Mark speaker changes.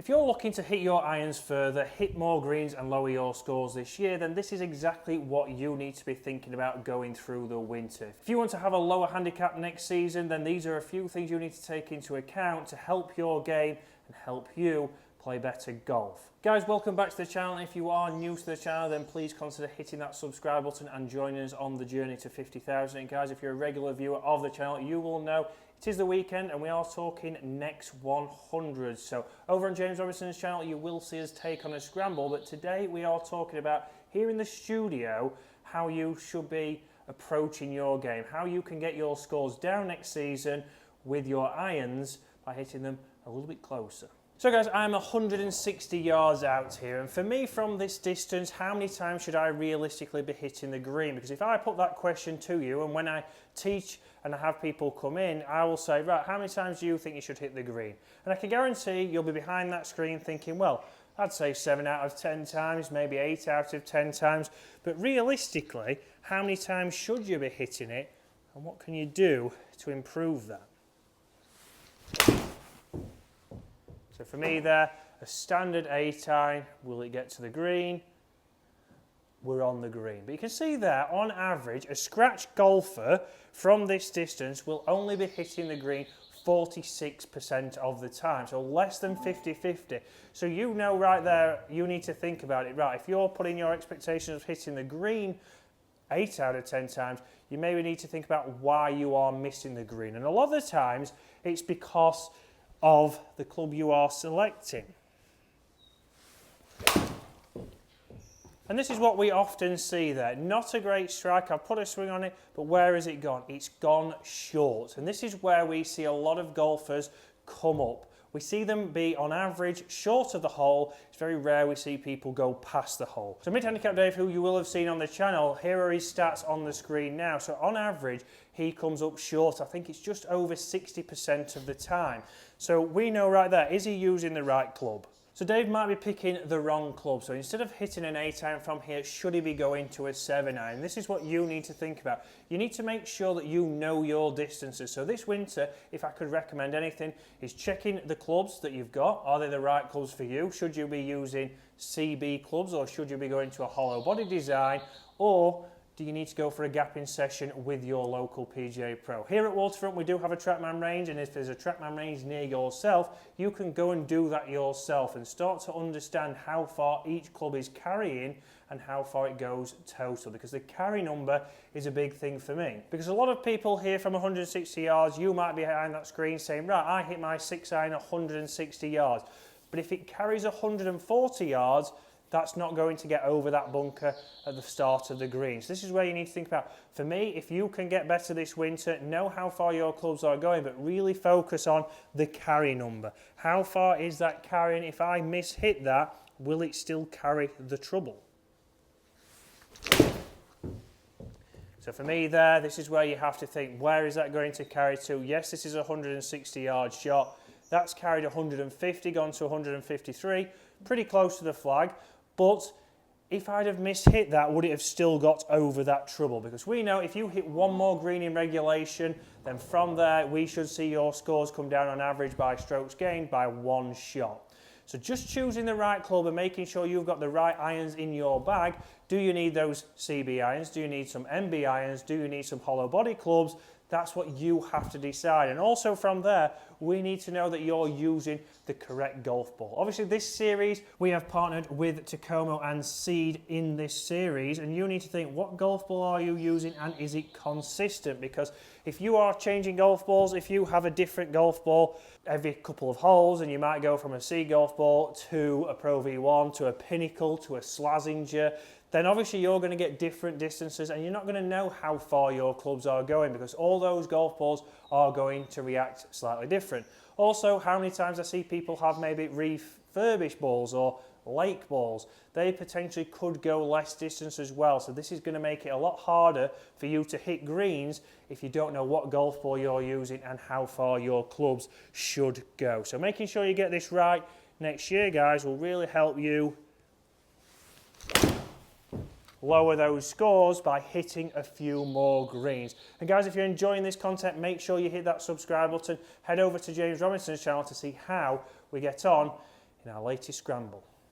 Speaker 1: If you're looking to hit your irons further, hit more greens and lower your scores this year, then this is exactly what you need to be thinking about going through the winter. If you want to have a lower handicap next season, then these are a few things you need to take into account to help your game and help you play better golf. Guys, welcome back to the channel. If you are new to the channel, then please consider hitting that subscribe button and joining us on the journey to 50,000. And guys, if you're a regular viewer of the channel, you will know it is the weekend and we are talking next 100. So over on James Robinson's channel, you will see us take on a scramble, but today we are talking about here in the studio how you should be approaching your game, how you can get your scores down next season with your irons by hitting them a little bit closer. So guys, I'm 160 yards out here, and for me from this distance, how many times should I realistically be hitting the green? Because if I put that question to you, and when I teach and I have people come in, I will say, right, how many times do you think you should hit the green? And I can guarantee you'll be behind that screen thinking, well, I'd say 7 out of 10 times, maybe 8 out of 10 times, but realistically, how many times should you be hitting it, and what can you do to improve that? So for me there, a standard A iron, will it get to the green? We're on the green. But you can see there, on average, a scratch golfer from this distance will only be hitting the green 46% of the time, so less than 50-50. So you know right there, you need to think about it. Right, if you're putting your expectations of hitting the green 8 out of 10 times, you maybe need to think about why you are missing the green. And a lot of the times, it's because of the club you are selecting. And this is what we often see there. Not a great strike, I've put a swing on it, but where has it gone? It's gone short. And this is where we see a lot of golfers come up. We see them be, on average, short of the hole. It's very rare we see people go past the hole. So Mid-Handicap Dave, who you will have seen on the channel, here are his stats on the screen now. So on average, he comes up short. I think it's just over 60% of the time. So we know right there, is he using the right club? So Dave might be picking the wrong club. So instead of hitting an 8 iron from here, should he be going to a 7 iron? This is what you need to think about. You need to make sure that you know your distances. So this winter, if I could recommend anything, is checking the clubs that you've got. Are they the right clubs for you? Should you be using CB clubs, or should you be going to a hollow body design, or do you need to go for a gapping session with your local PGA Pro? Here at Waterfront, we do have a TrackMan range, and if there's a TrackMan range near yourself, you can go and do that yourself and start to understand how far each club is carrying and how far it goes total, because the carry number is a big thing for me. Because a lot of people here from 160 yards, you might be behind that screen saying, right, I hit my 6 iron 160 yards. But if it carries 140 yards, that's not going to get over that bunker at the start of the green. So this is where you need to think about. For me, if you can get better this winter, know how far your clubs are going, but really focus on the carry number. How far is that carrying? If I miss-hit that, will it still carry the trouble? So for me there, this is where you have to think, where is that going to carry to? Yes, this is a 160-yard shot. That's carried 150, gone to 153, pretty close to the flag. But if I'd have mishit that, would it have still got over that trouble? Because we know if you hit one more green in regulation, then from there we should see your scores come down on average by strokes gained by 1 shot. So just choosing the right club and making sure you've got the right irons in your bag. Do you need those CB irons? Do you need some MB irons? Do you need some hollow body clubs? That's what you have to decide. And also from there, we need to know that you're using the correct golf ball. Obviously this series, we have partnered with Takomo and Seed in this series, and you need to think, what golf ball are you using and is it consistent? Because if you are changing golf balls, if you have a different golf ball every couple of holes, and you might go from a Seed golf ball to a Pro V1, to a Pinnacle, to a Slazenger, then obviously you're going to get different distances and you're not going to know how far your clubs are going, because all those golf balls are going to react slightly different. Also, how many times I see people have maybe refurbished balls or lake balls. They potentially could go less distance as well. So this is going to make it a lot harder for you to hit greens if you don't know what golf ball you're using and how far your clubs should go. So making sure you get this right next year, guys, will really help you lower those scores by hitting a few more greens. And guys, if you're enjoying this content, make sure you hit that subscribe button. Head over to James Robinson's channel to see how we get on in our latest scramble.